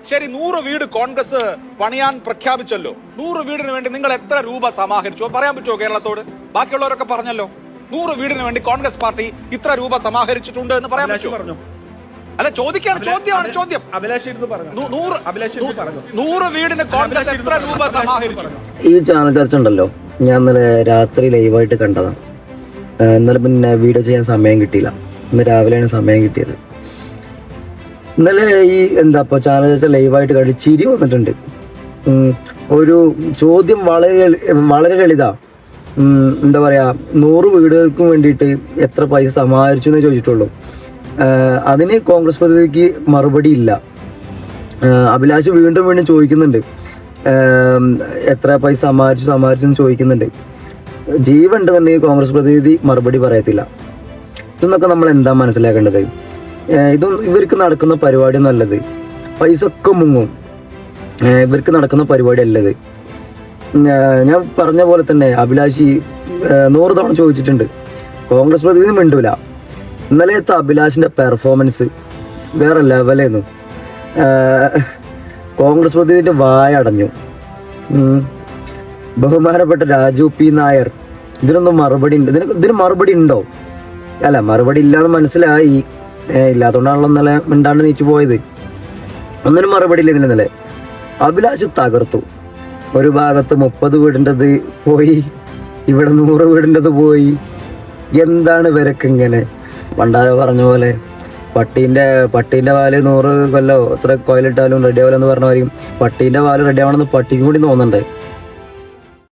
ശരി, 100 വീട് കോൺഗ്രസ് പണിയാൻ പ്രഖ്യാപിച്ചല്ലോ. 100 വീടിന് വേണ്ടി നിങ്ങൾ എത്ര രൂപ സമാഹരിച്ചോ പറയാൻ പറ്റുമോ കേരളത്തോട്? ബാക്കിയുള്ളവരൊക്കെ പറഞ്ഞല്ലോ 100 വീടിന് വേണ്ടി കോൺഗ്രസ് പാർട്ടി ഇത്ര രൂപ സമാഹരിച്ചിട്ടുണ്ട് എന്ന് പറയാൻ പറ്റുമോ? അല്ല, ചോദ്യമാണ്. 100 വീടിന് കോൺഗ്രസ് എത്ര രൂപ സമാഹരിച്ചു? ഈ ചാനൽ ചർച്ച ഉണ്ടല്ലോ, ഞാൻ ഇന്നലെ രാത്രി ലൈവായിട്ട് കണ്ടതാണ്. ഇന്നലെ പിന്നെ വീഡിയോ ചെയ്യാൻ സമയം കിട്ടിയില്ല. ഇന്ന് രാവിലെയാണ് സമയം കിട്ടിയത്. ഇന്നലെ ഈ ചാനൽ ചർച്ച ലൈവായിട്ട് കണ്ട് ചിരി വന്നിട്ടുണ്ട്. ഒരു ചോദ്യം വളരെ ലളിത. 100 വീടുകൾക്കും വേണ്ടിയിട്ട് എത്ര പൈസ സമാഹരിച്ചു എന്ന് ചോദിച്ചിട്ടുള്ളൂ. അതിന് കോൺഗ്രസ് പ്രതിനിധിക്ക് മറുപടി ഇല്ല. അഭിലാഷ് വീണ്ടും ചോദിക്കുന്നുണ്ട്, എത്ര പൈസ സമാഹരിച്ചെന്ന് ചോദിക്കുന്നുണ്ട്. ജീവനുണ്ടെന്നുണ്ടെങ്കിൽ കോൺഗ്രസ് പ്രതിനിധി മറുപടി പറയത്തില്ല. ഇതൊന്നൊക്കെ നമ്മൾ എന്താ മനസ്സിലാക്കേണ്ടത്? ഇവർക്ക് നടക്കുന്ന പരിപാടിയൊന്നും അല്ലത്. പൈസ ഒക്കെ മുങ്ങും. ഇവർക്ക് നടക്കുന്ന പരിപാടി അല്ലത്. ഞാൻ പറഞ്ഞ പോലെ തന്നെ അഭിലാഷ് 100 തവണ ചോദിച്ചിട്ടുണ്ട്, കോൺഗ്രസ് പ്രതിനിധി മിണ്ടൂല. ഇന്നലത്തെ അഭിലാഷിന്റെ പെർഫോമൻസ് വേറെ ലെവലായിരുന്നു. കോൺഗ്രസ് പ്രതിനിധിന്റെ വായ അടഞ്ഞു. ബഹുമാനപ്പെട്ട രാജു പി നായർ, ഇതിനൊന്നും മറുപടി ഉണ്ട്? ഇതിന് മറുപടി ഉണ്ടോ? അല്ല, മറുപടി ഇല്ലാന്ന് മനസ്സിലായി. ഇല്ലാത്തതുകൊണ്ടാണല്ലോ ഇന്നലെ മിണ്ടാണ്ട് നീച്ചു പോയത്. ഒന്നിനും മറുപടി ഇല്ല ഇന്നലെ. അഭിലാഷ് തകർത്തു. ഒരു ഭാഗത്ത് 30 വീടിൻ്റെത് പോയി, ഇവിടെ 100 വീടിൻ്റെത് പോയി. എന്താണ് ഇവരൊക്കെ ഇങ്ങനെ? പണ്ടാരോ പറഞ്ഞ പോലെ പട്ടീൻ്റെ പാല് 100 കൊല്ലോ എത്ര കോയിലിട്ടാലും റെഡി ആവില്ലെന്ന് പറഞ്ഞ മാതിരി പട്ടീൻ്റെ പാല് റെഡി ആവണമെന്ന് പട്ടിക്കും കൂടി തോന്നണ്ടേ?